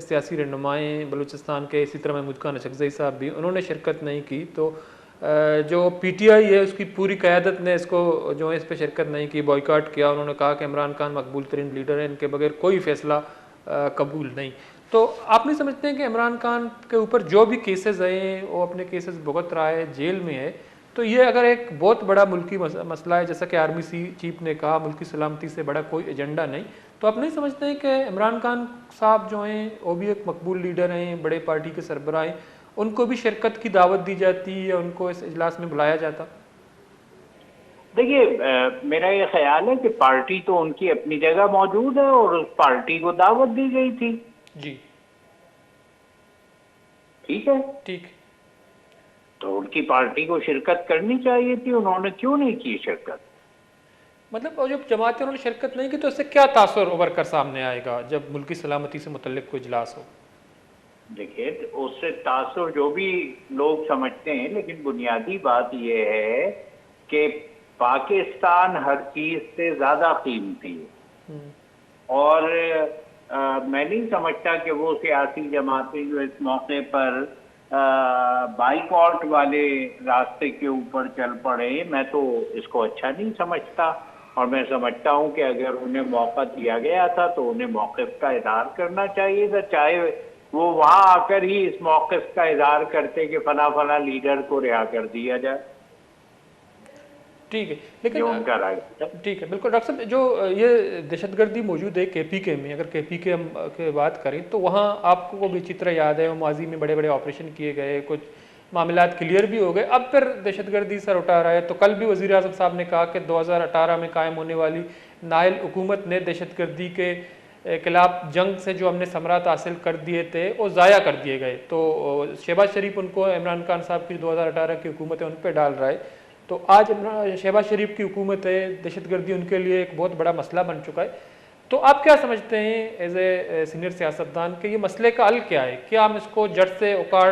سیاسی رہنمائیں بلوچستان کے، اسی طرح محمود خان اچکزئی صاحب بھی، انہوں نے شرکت نہیں کی. تو جو پی ٹی آئی ہے اس کی پوری قیادت نے اس کو جو ہے اس پہ شرکت نہیں کی، بائیکاٹ کیا. انہوں نے کہا کہ عمران خان مقبول ترین لیڈر ہیں، ان کے بغیر کوئی فیصلہ قبول نہیں. تو آپ نہیں سمجھتے ہیں کہ عمران خان کے اوپر جو بھی کیسز ہیں وہ اپنے کیسز بھگت رہا ہے، جیل میں ہے، تو یہ اگر ایک بہت بڑا ملکی مسئلہ ہے، جیسا کہ آرمی چیف نے کہا ملکی سلامتی سے بڑا کوئی ایجنڈا نہیں، تو آپ نہیں سمجھتے ہیں کہ عمران خان صاحب جو ہیں وہ بھی ایک مقبول لیڈر ہیں، بڑے پارٹی کے سربراہ ہیں، ان کو بھی شرکت کی دعوت دی جاتی یا ان کو اس اجلاس میں بلایا جاتا؟ دیکھیے، میرا یہ خیال ہے کہ پارٹی تو ان کی اپنی جگہ موجود ہے اور اس پارٹی کو دعوت دی گئی تھی. جی ٹھیک ہے، ٹھیک. تو ان کی پارٹی کو شرکت کرنی چاہیے تھی، انہوں نے کیوں نہیں کی شرکت؟ مطلب جو جماعتیں انہوں نے شرکت نہیں کی تو اس سے کیا تاثر ابھر کر سامنے آئے گا جب ملکی سلامتی سے متعلق کوئی اجلاس ہو؟ دیکھیے، اس سے تاثر جو بھی لوگ سمجھتے ہیں، لیکن بنیادی بات یہ ہے کہ پاکستان ہر چیز سے زیادہ قیمتی ہے، اور میں نہیں سمجھتا کہ وہ سیاسی جماعتیں جو اس موقع پر بائیکاٹ والے راستے کے اوپر چل پڑے، میں تو اس کو اچھا نہیں سمجھتا. اور میں سمجھتا ہوں کہ اگر انہیں موقع دیا گیا تھا تو انہیں موقف کا اظہار کرنا چاہیے تھا، چاہے وہ وہاں آ کر ہی اس موقف کا اظہار کرتے کہ فلاں فلاں لیڈر کو رہا کر دیا جائے. ٹھیک ہے، لیکن جو ان کا رائے ہے. ٹھیک ہے، بالکل. ڈاکٹر صاحب، جو یہ دہشت گردی موجود ہے کے پی کے میں، اگر کے پی کے ہم کی بات کریں تو وہاں آپ کو بھی اچھی طرح یاد ہے ماضی میں بڑے بڑے آپریشن کیے گئے، کچھ معاملات کلیئر بھی ہو گئے، اب پھر دہشت گردی سر اٹھا رہا ہے. تو کل بھی وزیر اعظم صاحب نے کہا کہ 2018 میں قائم ہونے والی نائل حکومت نے دہشت گردی کے خلاف جنگ سے جو ہم نے ثمرات حاصل کر دیے تھے وہ ضائع کر دیے گئے. تو شہباز شریف ان کو عمران خان صاحب کی 2018 کی حکومت ہے ان پہ ڈال رہا ہے. تو آج شہباز شریف کی حکومت ہے، دہشت گردی ان کے لیے ایک بہت بڑا مسئلہ بن چکا ہے. تو آپ کیا سمجھتے ہیں ایز اے سینئر سیاستدان کہ یہ مسئلے کا حل کیا ہے؟ کیا ہم اس کو جڑ سے اکاڑ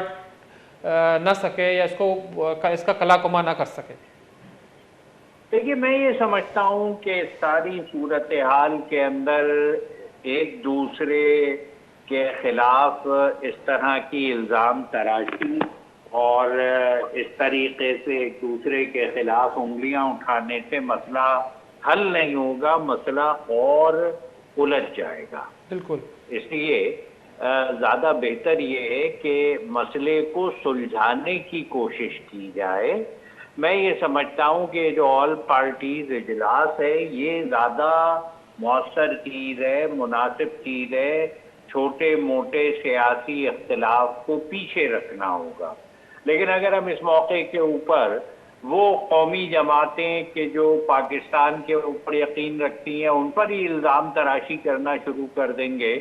نہ سکے یا اس کا کلا کما نہ کر سکے؟ دیکھیے، میں یہ سمجھتا ہوں کہ ساری صورتحال کے اندر ایک دوسرے کے خلاف اس طرح کی الزام تراشی اور اس طریقے سے ایک دوسرے کے خلاف انگلیاں اٹھانے سے مسئلہ حل نہیں ہوگا، مسئلہ اور الجھ جائے گا. بالکل. اس لیے زیادہ بہتر یہ ہے کہ مسئلے کو سلجھانے کی کوشش کی جائے. میں یہ سمجھتا ہوں کہ جو آل پارٹیز اجلاس ہے یہ زیادہ مؤثر چیز ہے، مناسب چیز ہے. چھوٹے موٹے سیاسی اختلاف کو پیچھے رکھنا ہوگا. لیکن اگر ہم اس موقع کے اوپر وہ قومی جماعتیں کہ جو پاکستان کے اوپر یقین رکھتی ہیں ان پر ہی الزام تراشی کرنا شروع کر دیں گے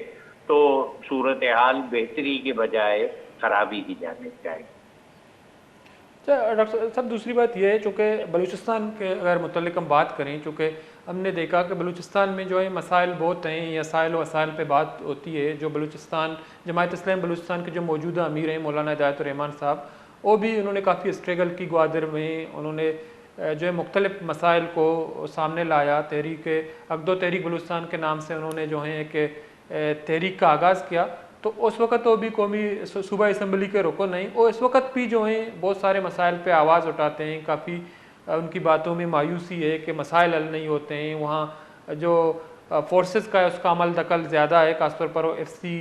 تو صورتحال بہتری کے بجائے خرابی کی جانب جائے گی. ڈاکٹر صاحب، دوسری بات یہ ہے چونکہ بلوچستان کے اگر متعلق ہم بات کریں، چونکہ ہم نے دیکھا کہ بلوچستان میں جو ہے مسائل بہت ہیں یا سائل و وسائل پہ بات ہوتی ہے. جو بلوچستان جماعت اسلامی بلوچستان کے جو موجودہ امیر ہیں مولانا ہدایت الرحمان صاحب، وہ بھی انہوں نے کافی اسٹرگل کی گوادر میں، انہوں نے جو ہے مختلف مسائل کو سامنے لایا. تحریک اقدو تحریک بلوچستان کے نام سے انہوں نے جو ہے ایک تحریک کا آغاز کیا. تو اس وقت وہ بھی قومی صوبہ اسمبلی کے رکن نہیں، وہ اس وقت بھی جو ہیں بہت سارے مسائل پہ آواز اٹھاتے ہیں. کافی ان کی باتوں میں مایوسی ہے کہ مسائل حل نہیں ہوتے ہیں. وہاں جو فورسز کا ہے اس کا عمل دخل زیادہ ہے، خاص طور پر وہ ایف سی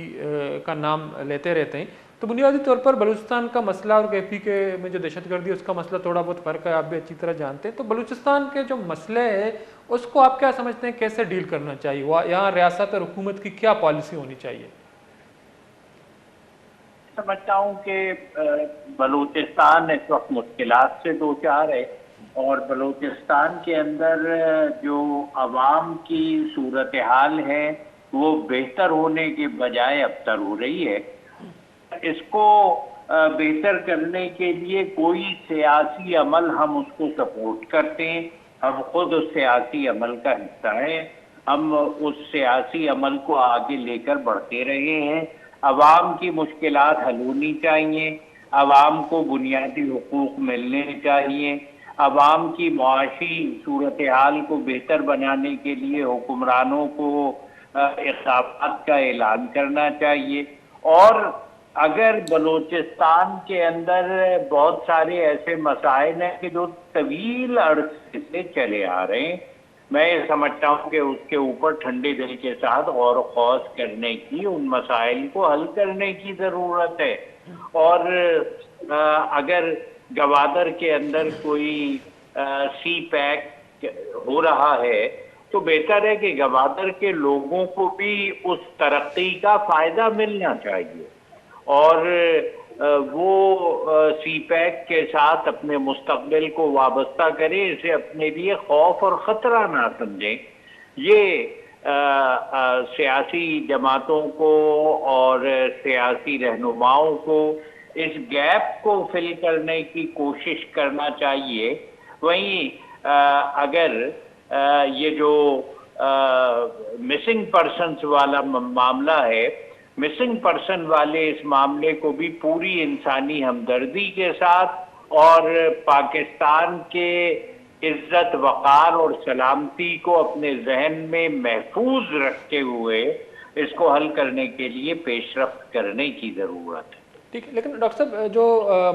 کا نام لیتے رہتے ہیں. تو بنیادی طور پر بلوچستان کا مسئلہ اور کے پی کے میں جو دہشت گردی ہے اس کا مسئلہ تھوڑا بہت فرق ہے، آپ بھی اچھی طرح جانتے ہیں. تو بلوچستان کے جو مسئلے ہیں اس کو آپ کیا سمجھتے ہیں کیسے ڈیل کرنا چاہیے؟ یہاں ریاست اور حکومت کی کیا پالیسی ہونی چاہیے؟ سمجھتا ہوں کہ بلوچستان اس وقت مشکلات سے دو چار ہے، اور بلوچستان کے اندر جو عوام کی صورتحال ہے وہ بہتر ہونے کے بجائے ابتر ہو رہی ہے. اس کو بہتر کرنے کے لیے کوئی سیاسی عمل ہم اس کو سپورٹ کرتے ہیں، ہم خود اس سیاسی عمل کا حصہ ہیں، ہم اس سیاسی عمل کو آگے لے کر بڑھتے رہے ہیں. عوام کی مشکلات حل ہونی چاہیے، عوام کو بنیادی حقوق ملنے چاہیے، عوام کی معاشی صورتحال کو بہتر بنانے کے لیے حکمرانوں کو اقدامات کا اعلان کرنا چاہیے، اور اگر بلوچستان کے اندر بہت سارے ایسے مسائل ہیں کہ جو طویل عرصے سے چلے آ رہے ہیں، میں یہ سمجھتا ہوں کہ اس کے اوپر ٹھنڈے دل کے ساتھ غور و خوض کرنے کی، ان مسائل کو حل کرنے کی ضرورت ہے. اور اگر گوادر کے اندر کوئی سی پیک ہو رہا ہے تو بہتر ہے کہ گوادر کے لوگوں کو بھی اس ترقی کا فائدہ ملنا چاہیے، اور وہ سی پیک کے ساتھ اپنے مستقبل کو وابستہ کریں، اسے اپنے لیے خوف اور خطرہ نہ سمجھیں. یہ سیاسی جماعتوں کو اور سیاسی رہنماؤں کو اس گیپ کو فل کرنے کی کوشش کرنا چاہیے. وہیں اگر یہ جو مسنگ پرسنز والا معاملہ ہے، مسنگ پرسن والے اس معاملے کو بھی پوری انسانی ہمدردی کے ساتھ اور پاکستان کے عزت وقار اور سلامتی کو اپنے ذہن میں محفوظ رکھتے ہوئے اس کو حل کرنے کے لیے پیش رفت کرنے کی ضرورت ہے. ٹھیک ہے، لیکن ڈاکٹر صاحب جو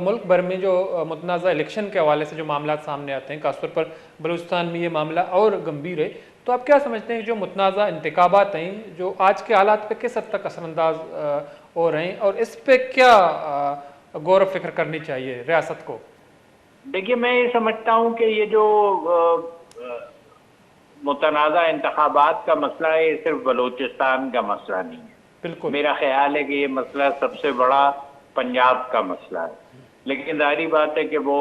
ملک بھر میں جو متنازع الیکشن کے حوالے سے جو معاملات سامنے آتے ہیں، خاص طور پر بلوچستان میں یہ معاملہ اور گمبھیر ہے، تو آپ کیا سمجھتے ہیں کہ جو متنازع انتخابات ہیں جو آج کے حالات پہ کس حد تک اثر انداز ہو رہے ہیں، اور اس پہ کیا غور و فکر کرنی چاہیے ریاست کو؟ دیکھیے، میں یہ سمجھتا ہوں کہ یہ جو متنازع انتخابات کا مسئلہ ہے، یہ صرف بلوچستان کا مسئلہ نہیں ہے. بالکل، میرا خیال ہے کہ یہ مسئلہ سب سے بڑا پنجاب کا مسئلہ ہے. لیکن ظاہری بات ہے کہ وہ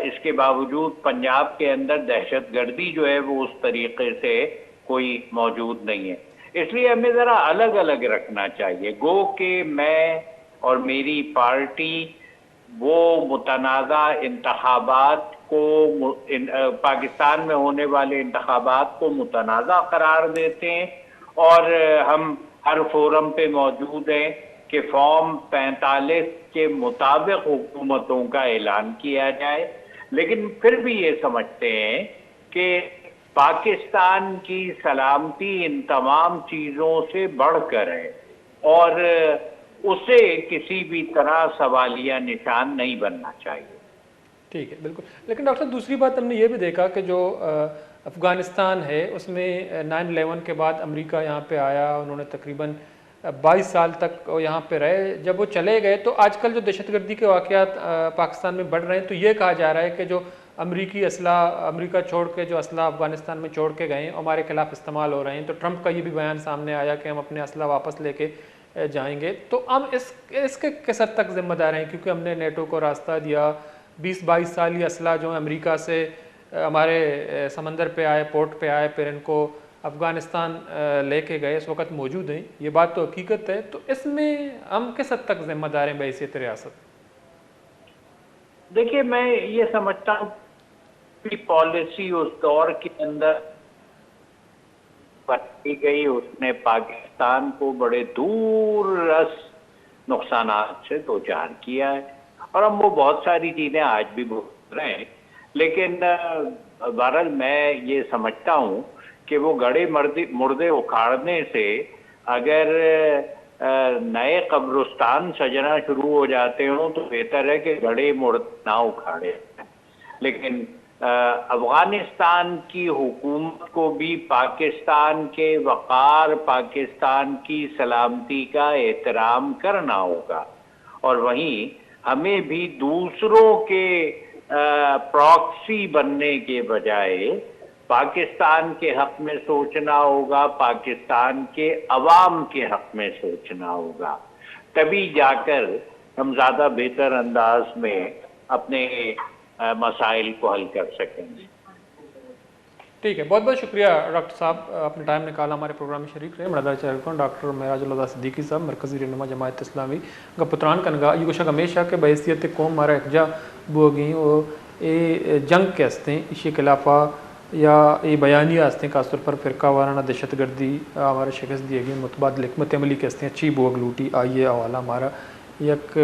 اس کے باوجود پنجاب کے اندر دہشت گردی جو ہے وہ اس طریقے سے کوئی موجود نہیں ہے. اس لیے ہمیں ذرا الگ الگ رکھنا چاہیے. گو کہ میں اور میری پارٹی وہ متنازع انتخابات کو، پاکستان میں ہونے والے انتخابات کو متنازع قرار دیتے ہیں، اور ہم ہر فورم پہ موجود ہیں کہ فارم 45 کے مطابق حکومتوں کا اعلان کیا جائے. لیکن پھر بھی یہ سمجھتے ہیں کہ پاکستان کی سلامتی ان تمام چیزوں سے بڑھ کر ہے، اور اسے کسی بھی طرح سوالیہ نشان نہیں بننا چاہیے. ٹھیک ہے، بالکل. لیکن ڈاکٹر صاحب دوسری بات ہم نے یہ بھی دیکھا کہ جو افغانستان ہے اس میں 9/11 کے بعد امریکہ یہاں پہ آیا، انہوں نے تقریباً 22 سال تک یہاں پہ رہے. جب وہ چلے گئے تو آج کل جو دہشت گردی کے واقعات پاکستان میں بڑھ رہے ہیں، تو یہ کہا جا رہا ہے کہ جو امریکی اسلحہ امریکہ چھوڑ کے جو اسلحہ افغانستان میں چھوڑ کے گئے ہیں ہمارے خلاف استعمال ہو رہے ہیں. تو ٹرمپ کا یہ بھی بیان سامنے آیا کہ ہم اپنے اسلحہ واپس لے کے جائیں گے. تو ہم اس کے کس حد تک ذمہ دار ہیں، کیونکہ ہم نے نیٹو کو راستہ دیا، 20-22 سال یہ اسلحہ جو ہے امریکہ سے ہمارے سمندر پہ آئے، پورٹ پہ آئے، پھر ان کو افغانستان لے کے گئے، اس وقت موجود ہیں. یہ بات تو حقیقت ہے. تو اس میں ہم کس حد تک ذمہ دار ہیں بحیثیت ریاست؟ دیکھیے، میں یہ سمجھتا ہوں کہ پالیسی اس دور کے اندر بتائی گئی، اس نے پاکستان کو بڑے دور رس نقصانات سے دوچار کیا ہے، اور ہم وہ بہت ساری چیزیں آج بھی بھول رہے ہیں. لیکن بہرحال میں یہ سمجھتا ہوں کہ وہ گڑے مردے اکھاڑنے سے اگر نئے قبرستان سجنا شروع ہو جاتے ہوں تو بہتر ہے کہ گڑے مردے نہ اکھاڑے. لیکن افغانستان کی حکومت کو بھی پاکستان کے وقار، پاکستان کی سلامتی کا احترام کرنا ہوگا، اور وہیں ہمیں بھی دوسروں کے پراکسی بننے کے بجائے پاکستان کے حق میں سوچنا ہوگا، پاکستان کے عوام کے حق میں سوچنا ہوگا. تبھی جا کر ہم زیادہ بہتر انداز میں اپنے مسائل کو حل کر سکیں گے. ٹھیک ہے، بہت بہت شکریہ ڈاکٹر صاحب، اپنے ٹائم نکالا ہمارے پروگرام میں شریک رہے. مردہ چاہتا ڈاکٹر معراج اللہ صدیقی صاحب، مرکزی رہنما جماعت اسلامی گپتران کنگا یہ گوشہ ہمیشہ کہ بحیثیت قوم مارا اکجا بو گئیں وہ اے جنگ کے ہستے ہیں، اسی خلافہ یا یہ بیانیہ ہستے ہیں، خاص طور پر فرقہ وارانہ دہشت گردی ہمارے شکست دیے گئے، متبادل حکمت عملی کے ہستے ہیں، اچھی بوگ لوٹی آئیے حوالہ ہمارا یک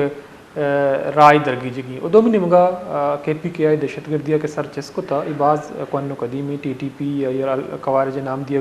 رائے درگی جگی ادو بھی نمگا کے پی کے آئی دہشت گردیہ کے سر چسکو تھا. ای بعض قوانین قدیمی ٹی ٹی پی یا خوارج نام دیے